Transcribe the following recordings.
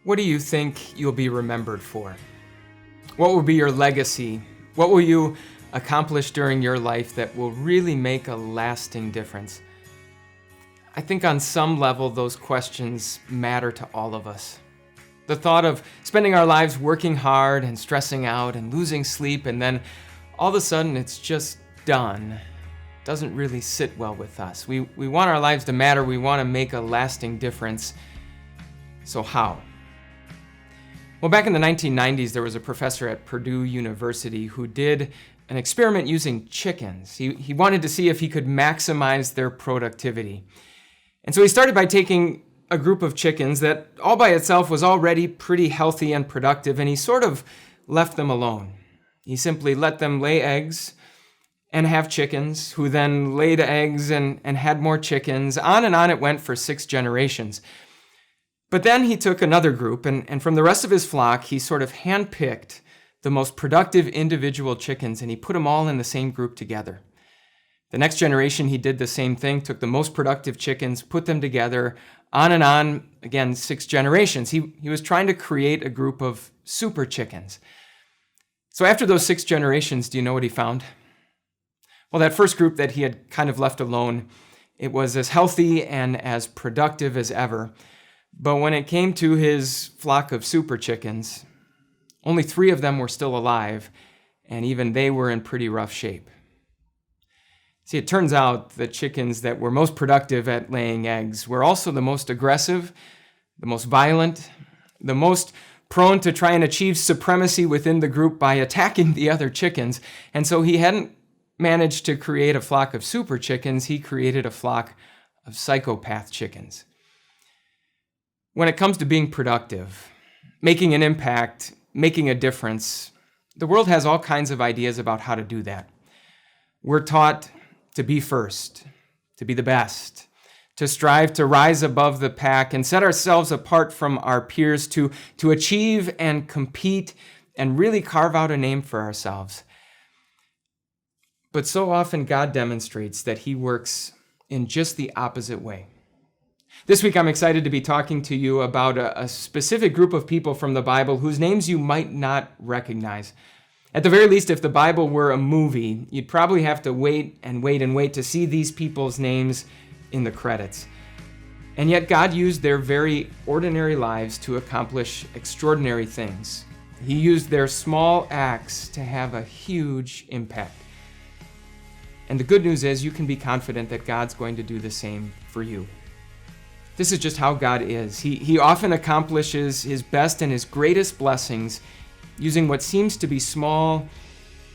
What do you think you'll be remembered for? What will be your legacy? What will you accomplish during your life that will really make a lasting difference? I think on some level those questions matter to all of us. The thought of spending our lives working hard and stressing out and losing sleep, and then all of a sudden it's just done, doesn't really sit well with us. We want our lives to matter. We want to make a lasting difference. So how? Well, back in the 1990s, there was a professor at Purdue University who did an experiment using chickens. He wanted to see if he could maximize their productivity. And so he started by taking a group of chickens that all by itself was already pretty healthy and productive, and he sort of left them alone. He simply let them lay eggs and have chickens, who then laid eggs and had more chickens. On and on it went for 6 generations. But then he took another group, and from the rest of his flock, he sort of handpicked the most productive individual chickens, and he put them all in the same group together. The next generation, he did the same thing, took the most productive chickens, put them together, on and on, again, 6 generations. He was trying to create a group of super chickens. So after those 6 generations, do you know what he found? Well, that first group that he had kind of left alone, it was as healthy and as productive as ever. But when it came to his flock of super chickens, only 3 of them were still alive, and even they were in pretty rough shape. See, it turns out the chickens that were most productive at laying eggs were also the most aggressive, the most violent, the most prone to try and achieve supremacy within the group by attacking the other chickens. And so he hadn't managed to create a flock of super chickens, he created a flock of psychopath chickens. When it comes to being productive, making an impact, making a difference, the world has all kinds of ideas about how to do that. We're taught to be first, to be the best, to strive to rise above the pack and set ourselves apart from our peers, to achieve and compete and really carve out a name for ourselves. But so often God demonstrates that he works in just the opposite way. This week, I'm excited to be talking to you about a specific group of people from the Bible whose names you might not recognize. At the very least, if the Bible were a movie, you'd probably have to wait to see these people's names in the credits. And yet God used their very ordinary lives to accomplish extraordinary things. He used their small acts to have a huge impact. And the good news is you can be confident that God's going to do the same for you. This is just how God is. He often accomplishes his best and his greatest blessings using what seems to be small,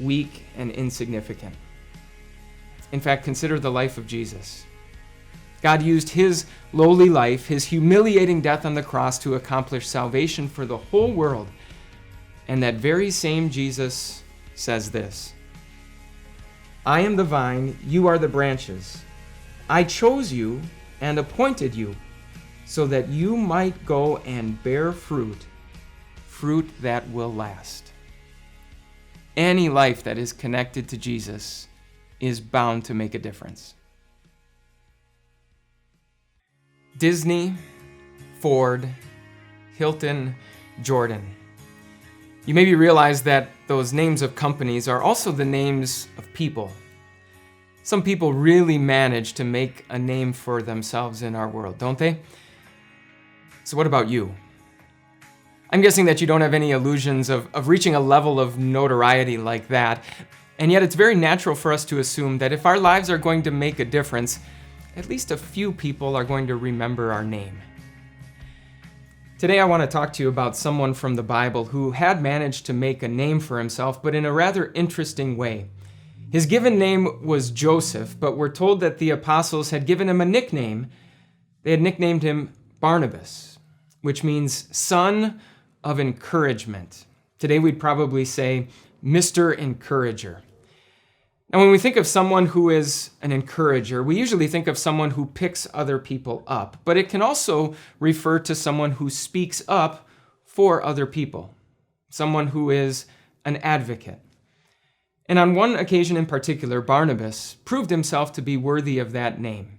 weak, and insignificant. In fact, consider the life of Jesus. God used his lowly life, his humiliating death on the cross, to accomplish salvation for the whole world. And that very same Jesus says this: "I am the vine, you are the branches. I chose you and appointed you, so that you might go and bear fruit that will last." Any life that is connected to Jesus is bound to make a difference. Disney, Ford, Hilton, Jordan. You maybe realize that those names of companies are also the names of people. Some people really manage to make a name for themselves in our world, don't they? So what about you? I'm guessing that you don't have any illusions of reaching a level of notoriety like that, and yet it's very natural for us to assume that if our lives are going to make a difference, at least a few people are going to remember our name. Today I want to talk to you about someone from the Bible who had managed to make a name for himself, but in a rather interesting way. His given name was Joseph, but we're told that the apostles had given him a nickname. They had nicknamed him Barnabas, which means son of encouragement. Today we'd probably say Mr. Encourager. Now, when we think of someone who is an encourager, we usually think of someone who picks other people up, but it can also refer to someone who speaks up for other people, someone who is an advocate. And on one occasion in particular, Barnabas proved himself to be worthy of that name.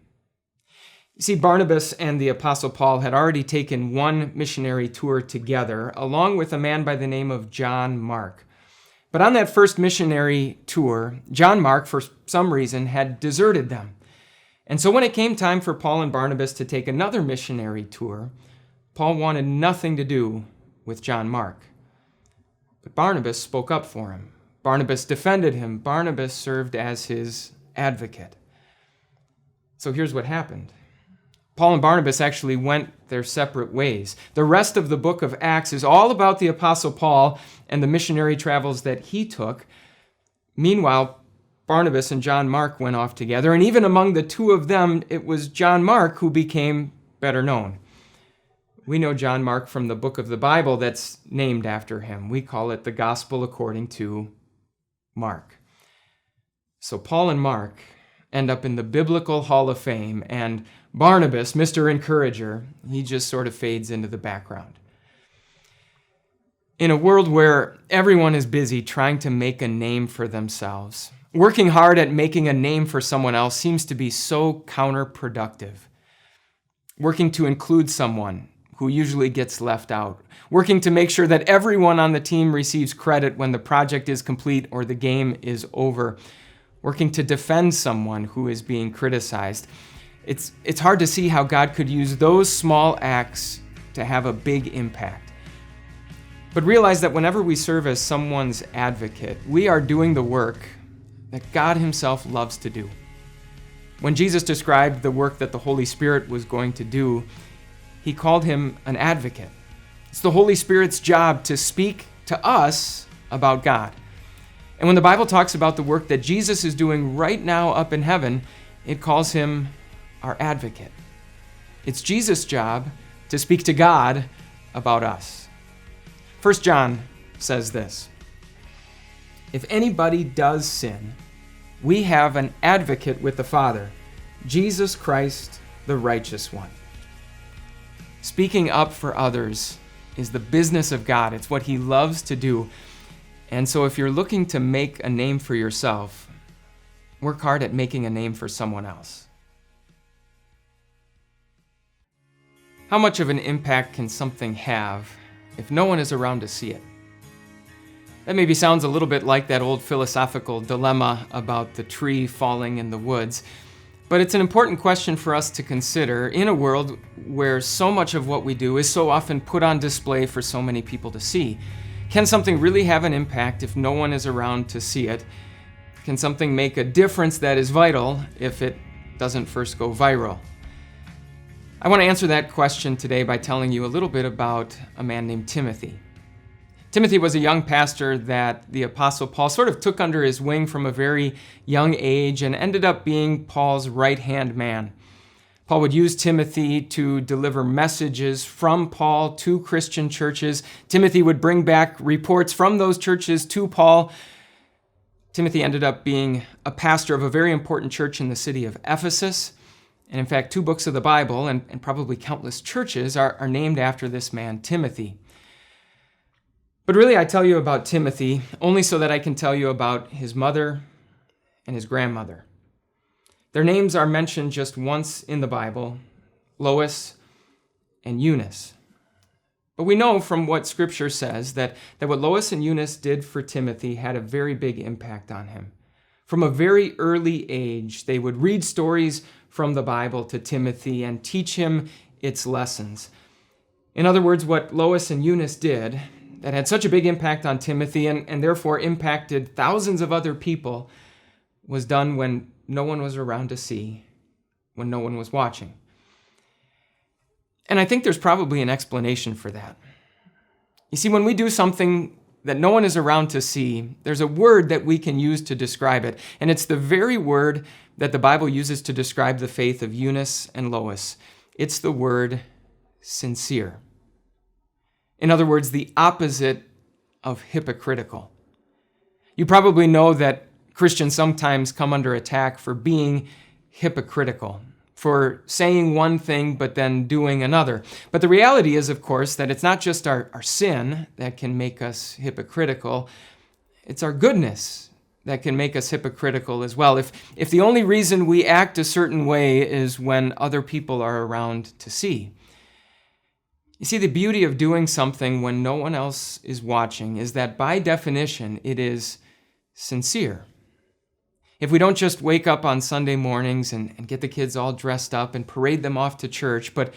You see, Barnabas and the Apostle Paul had already taken one missionary tour together, along with a man by the name of John Mark. But on that first missionary tour, John Mark, for some reason, had deserted them. And so when it came time for Paul and Barnabas to take another missionary tour, Paul wanted nothing to do with John Mark. But Barnabas spoke up for him. Barnabas defended him. Barnabas served as his advocate. So here's what happened. Paul and Barnabas actually went their separate ways. The rest of the book of Acts is all about the Apostle Paul and the missionary travels that he took. Meanwhile, Barnabas and John Mark went off together, and even among the two of them, it was John Mark who became better known. We know John Mark from the book of the Bible that's named after him. We call it the Gospel according to Mark. So Paul and Mark end up in the Biblical Hall of Fame, and Barnabas, Mr. Encourager, he just sort of fades into the background. In a world where everyone is busy trying to make a name for themselves, working hard at making a name for someone else seems to be so counterproductive. Working to include someone who usually gets left out. Working to make sure that everyone on the team receives credit when the project is complete or the game is over. Working to defend someone who is being criticized. It's hard to see how God could use those small acts to have a big impact. But realize that whenever we serve as someone's advocate, we are doing the work that God himself loves to do. When Jesus described the work that the Holy Spirit was going to do, he called him an advocate. It's the Holy Spirit's job to speak to us about God. And when the Bible talks about the work that Jesus is doing right now up in heaven, it calls him our advocate. It's Jesus' job to speak to God about us. 1 John says this, "If anybody does sin, we have an advocate with the Father, Jesus Christ, the righteous one." Speaking up for others is the business of God. It's what he loves to do. And so if you're looking to make a name for yourself, work hard at making a name for someone else. How much of an impact can something have if no one is around to see it? That maybe sounds a little bit like that old philosophical dilemma about the tree falling in the woods, but it's an important question for us to consider in a world where so much of what we do is so often put on display for so many people to see. Can something really have an impact if no one is around to see it? Can something make a difference that is vital if it doesn't first go viral? I want to answer that question today by telling you a little bit about a man named Timothy. Timothy was a young pastor that the Apostle Paul sort of took under his wing from a very young age and ended up being Paul's right-hand man. Paul would use Timothy to deliver messages from Paul to Christian churches. Timothy would bring back reports from those churches to Paul. Timothy ended up being a pastor of a very important church in the city of Ephesus. And in fact, 2 books of the Bible and probably countless churches are named after this man, Timothy. But really, I tell you about Timothy only so that I can tell you about his mother and his grandmother. Their names are mentioned just once in the Bible, Lois and Eunice. But we know from what Scripture says that what Lois and Eunice did for Timothy had a very big impact on him. From a very early age, they would read stories from the Bible to Timothy and teach him its lessons. In other words, what Lois and Eunice did that had such a big impact on Timothy and therefore impacted thousands of other people was done when no one was around to see, when no one was watching. And I think there's probably an explanation for that. You see, when we do something that no one is around to see, there's a word that we can use to describe it. And it's the very word that the Bible uses to describe the faith of Eunice and Lois. It's the word sincere. In other words, the opposite of hypocritical. You probably know that Christians sometimes come under attack for being hypocritical, for saying one thing but then doing another. But the reality is, of course, that it's not just our sin that can make us hypocritical. It's our goodness that can make us hypocritical as well. If the only reason we act a certain way is when other people are around to see. You see, the beauty of doing something when no one else is watching is that by definition, it is sincere. If we don't just wake up on Sunday mornings and get the kids all dressed up and parade them off to church, but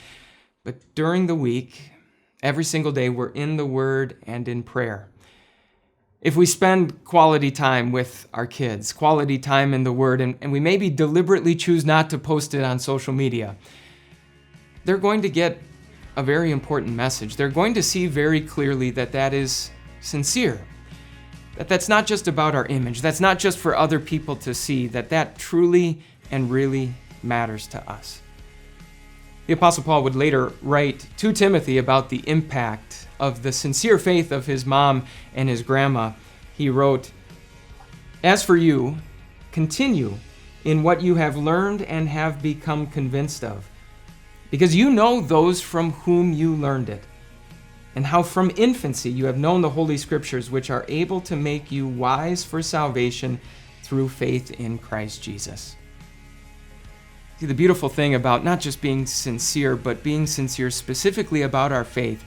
during the week, every single day, we're in the Word and in prayer. If we spend quality time with our kids, quality time in the Word, and we maybe deliberately choose not to post it on social media, they're going to get a very important message. They're going to see very clearly that that is sincere, that that's not just about our image, that's not just for other people to see, that truly and really matters to us. The Apostle Paul would later write to Timothy about the impact of the sincere faith of his mom and his grandma. He wrote, "As for you, continue in what you have learned and have become convinced of, because you know those from whom you learned it, and how from infancy you have known the Holy Scriptures, which are able to make you wise for salvation through faith in Christ Jesus." See, the beautiful thing about not just being sincere, but being sincere specifically about our faith,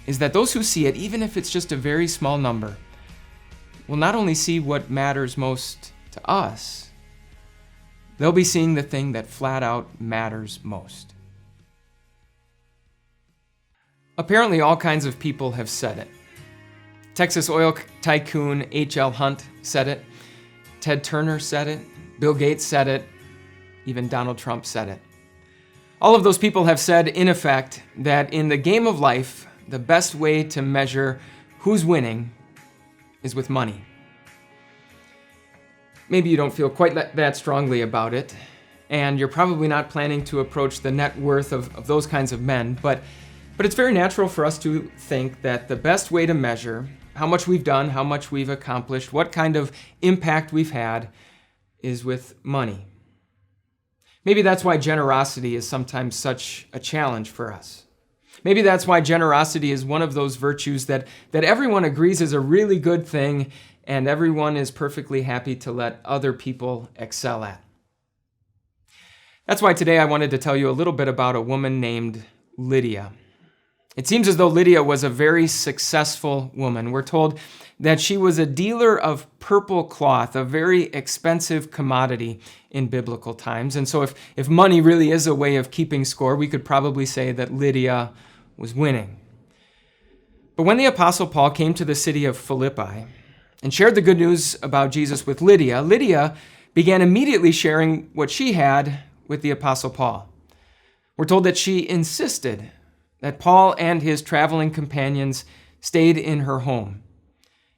is that those who see it, even if it's just a very small number, will not only see what matters most to us, they'll be seeing the thing that flat out matters most. Apparently, all kinds of people have said it. Texas oil tycoon H.L. Hunt said it. Ted Turner said it. Bill Gates said it. Even Donald Trump said it. All of those people have said, in effect, that in the game of life, the best way to measure who's winning is with money. Maybe you don't feel quite that strongly about it, and you're probably not planning to approach the net worth of those kinds of men, but it's very natural for us to think that the best way to measure how much we've done, how much we've accomplished, what kind of impact we've had is with money. Maybe that's why generosity is sometimes such a challenge for us. Maybe that's why generosity is one of those virtues that everyone agrees is a really good thing and everyone is perfectly happy to let other people excel at. That's why today I wanted to tell you a little bit about a woman named Lydia. It seems as though Lydia was a very successful woman. We're told that she was a dealer of purple cloth, a very expensive commodity in biblical times. And so if money really is a way of keeping score, we could probably say that Lydia was winning. But when the Apostle Paul came to the city of Philippi and shared the good news about Jesus with Lydia, Lydia began immediately sharing what she had with the Apostle Paul. We're told that she insisted that Paul and his traveling companions stayed in her home.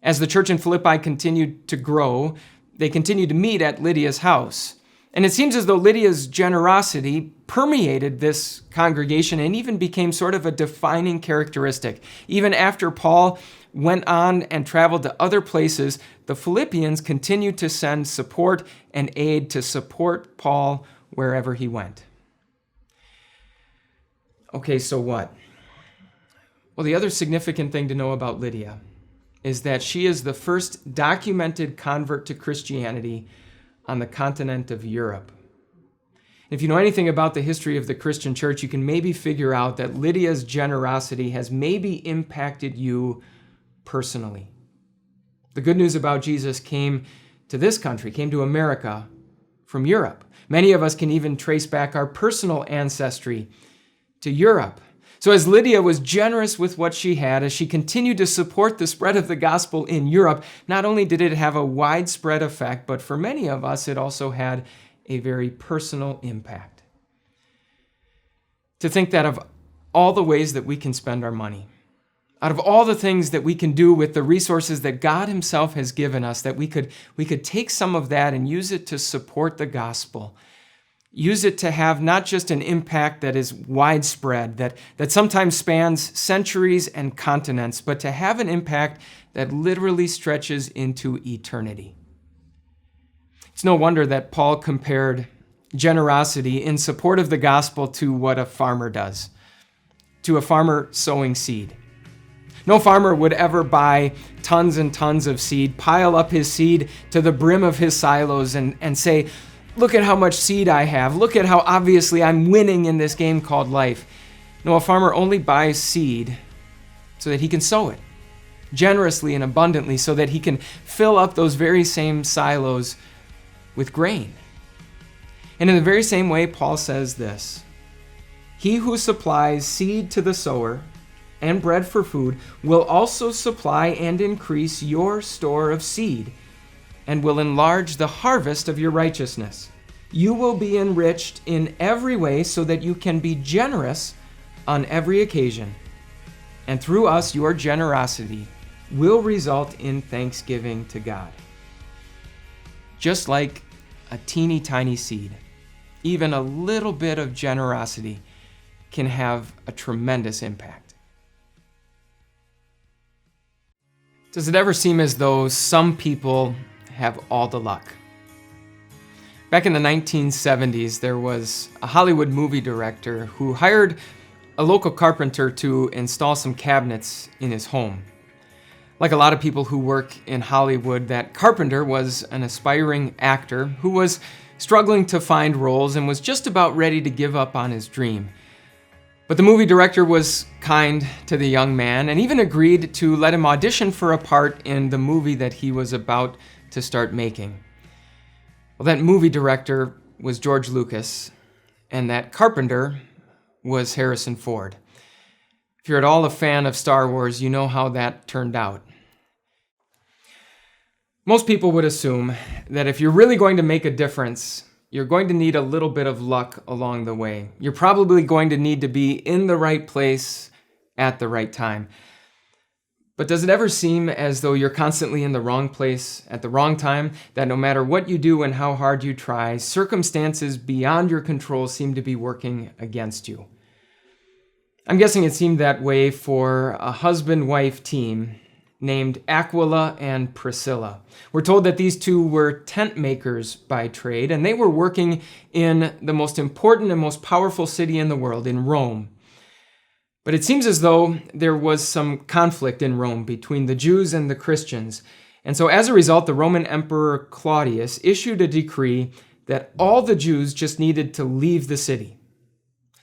As the church in Philippi continued to grow, they continued to meet at Lydia's house. And it seems as though Lydia's generosity permeated this congregation and even became sort of a defining characteristic. Even after Paul went on and traveled to other places, the Philippians continued to send support and aid to support Paul wherever he went. Okay, so what? Well, the other significant thing to know about Lydia is that she is the first documented convert to Christianity on the continent of Europe. If you know anything about the history of the Christian church, you can maybe figure out that Lydia's generosity has maybe impacted you personally. The good news about Jesus came to this country, came to America from Europe. Many of us can even trace back our personal ancestry to Europe. So as Lydia was generous with what she had, as she continued to support the spread of the gospel in Europe, not only did it have a widespread effect, but for many of us, it also had a very personal impact. To think that of all the ways that we can spend our money, out of all the things that we can do with the resources that God Himself has given us, that we could take some of that and use it to support the gospel. Use it to have not just an impact that is widespread, that sometimes spans centuries and continents, but to have an impact that literally stretches into eternity. It's no wonder that Paul compared generosity in support of the gospel to what a farmer does, to a farmer sowing seed. No farmer would ever buy tons and tons of seed, pile up his seed to the brim of his silos and say, look at how much seed I have. Look at how obviously I'm winning in this game called life. No, a farmer only buys seed so that he can sow it generously and abundantly, so that he can fill up those very same silos with grain. And in the very same way, Paul says this: he who supplies seed to the sower and bread for food will also supply and increase your store of seed, and will enlarge the harvest of your righteousness. You will be enriched in every way so that you can be generous on every occasion. And through us, your generosity will result in thanksgiving to God. Just like a teeny tiny seed, even a little bit of generosity can have a tremendous impact. Does it ever seem as though some people have all the luck? Back in the 1970s, there was a Hollywood movie director who hired a local carpenter to install some cabinets in his home. Like a lot of people who work in Hollywood, that carpenter was an aspiring actor who was struggling to find roles and was just about ready to give up on his dream. But the movie director was kind to the young man and even agreed to let him audition for a part in the movie that he was about to start making. Well, that movie director was George Lucas, and that carpenter was Harrison Ford. If you're at all a fan of Star Wars, you know how that turned out. Most people would assume that if you're really going to make a difference, you're going to need a little bit of luck along the way. You're probably going to need to be in the right place at the right time. But does it ever seem as though you're constantly in the wrong place at the wrong time, that no matter what you do and how hard you try, circumstances beyond your control seem to be working against you? I'm guessing it seemed that way for a husband-wife team named Aquila and Priscilla. We're told that these two were tent makers by trade, and they were working in the most important and most powerful city in the world, in Rome. But it seems as though there was some conflict in Rome between the Jews and the Christians. And so as a result, the Roman Emperor Claudius issued a decree that all the Jews just needed to leave the city.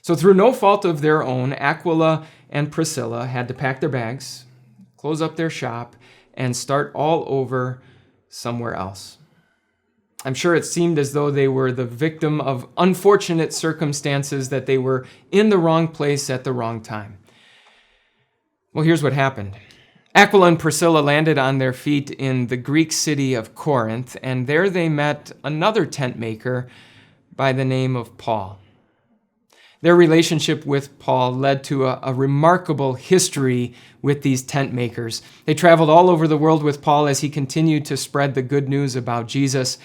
So through no fault of their own, Aquila and Priscilla had to pack their bags, close up their shop, and start all over somewhere else. I'm sure it seemed as though they were the victim of unfortunate circumstances, that they were in the wrong place at the wrong time. Well, here's what happened. Aquila and Priscilla landed on their feet in the Greek city of Corinth, and there they met another tent maker by the name of Paul. Their relationship with Paul led to a remarkable history with these tent makers. They traveled all over the world with Paul as he continued to spread the good news about Jesus.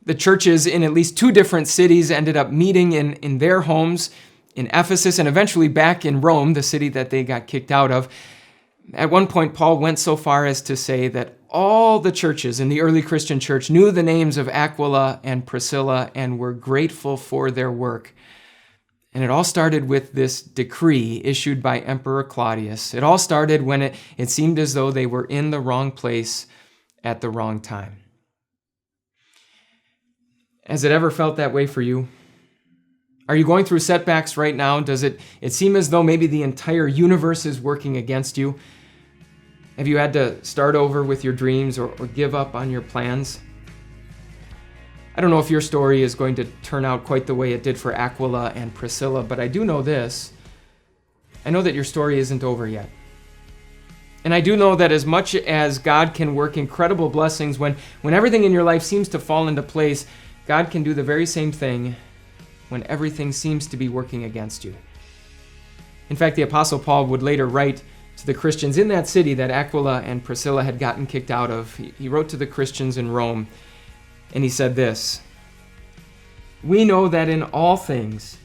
The churches in at least 2 different cities ended up meeting in their homes in Ephesus and eventually back in Rome, the city that they got kicked out of. At one point, Paul went so far as to say that all the churches in the early Christian church knew the names of Aquila and Priscilla and were grateful for their work. And it all started with this decree issued by Emperor Claudius. It all started when it seemed as though they were in the wrong place at the wrong time. Has it ever felt that way for you? Are you going through setbacks right now? Does it seem as though maybe the entire universe is working against you? Have you had to start over with your dreams or give up on your plans? I don't know if your story is going to turn out quite the way it did for Aquila and Priscilla, but I do know this. I know that your story isn't over yet. And I do know that as much as God can work incredible blessings when everything in your life seems to fall into place, God can do the very same thing when everything seems to be working against you. In fact, the Apostle Paul would later write to the Christians in that city that Aquila and Priscilla had gotten kicked out of. He wrote to the Christians in Rome, and he said this: "We know that in all things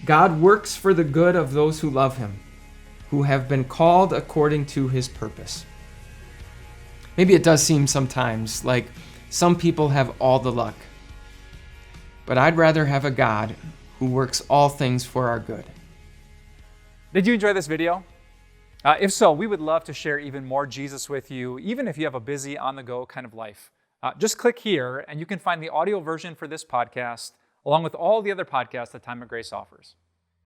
God works for the good of those who love him, who have been called according to his purpose." Maybe it does seem sometimes like some people have all the luck, but I'd rather have a God who works all things for our good. Did you enjoy this video? If so, we would love to share even more Jesus with you, even if you have a busy, on-the-go kind of life. Just click here, and you can find the audio version for this podcast, along with all the other podcasts that Time of Grace offers.